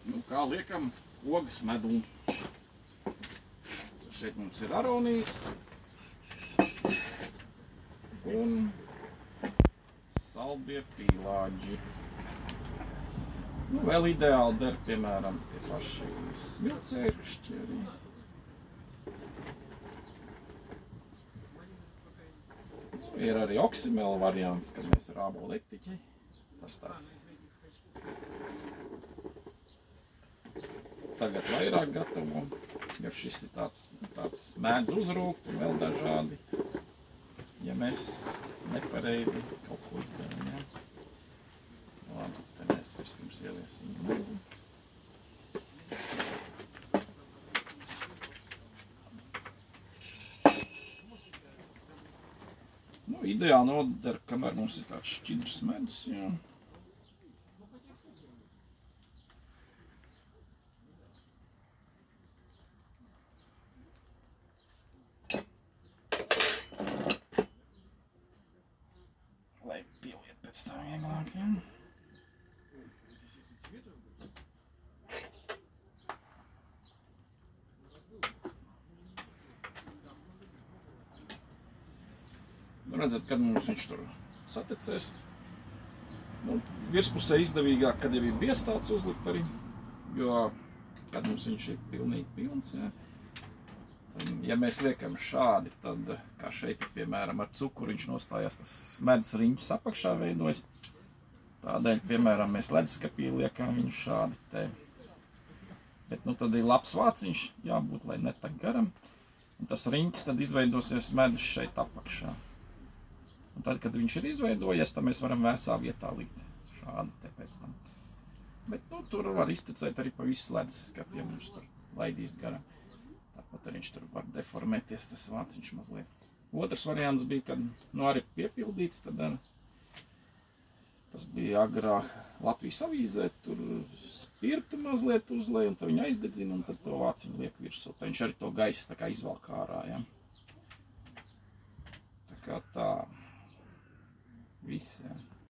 Nu, kā liekam ogas medū. Šeit mums ir aronijas un saldie pīlāģi. Nu, vēl ideāli der, piemēram, tie paši smilcēkšķi arī. Ir arī oksimela variants, kad mēs ar ābolu etiķi. Tas tāds. Tagad vairāk gatavo, jo šis ir tāds mēdz uzrūkt un vēl dažādi, ja mēs nepareizi kaut ko izdarām, ja. Labi, te mēs vispirms ieliesim megu. Nu, ideāli noder, kamēr mums ir tāds šķidrs medus, jā. Lai pieliet pēc tā vieglāk, jā. Redzat, kad mums viņš tur satecēs. Nu, virspusē izdevīgāk, kad jau ir biestāts uzlikt arī, jo, kad mums viņš ir pilnīgi pilns, jā. Tad, ja mēs liekam šādi, tad, kā šeit, piemēram, ar cukuru viņš nostājās, tas medus riņķis apakšā veidojas. Tādēļ, piemēram, mēs leduskapī liekam viņu šādi te. Bet, nu, tad ir labs vāciņš jābūt, lai netak garam. Un tas riņķis tad izveidosies medus šeit apakšā. Un tad, kad viņš ir izveidojies, tad mēs varam vēsā vietā likt šādi te pēc tam. Bet, nu, tur var iztecēt arī pa visu leduskapi, ja mums tur laidīs garām. Tāpat arī viņš tur var deformēties, tas vāciņš mazliet. Otrs variants bija, kad, nu, arī piepildīts, tad tas bija agrāk Latvijas avīzē, tur spirtu mazliet uzlej, un tad viņu aizdedzina, un tad to vāciņu liek virsū. Tad viņš arī to gaisu tā kā izvalk ārā, ja. Tā kā tā. Viss, jā.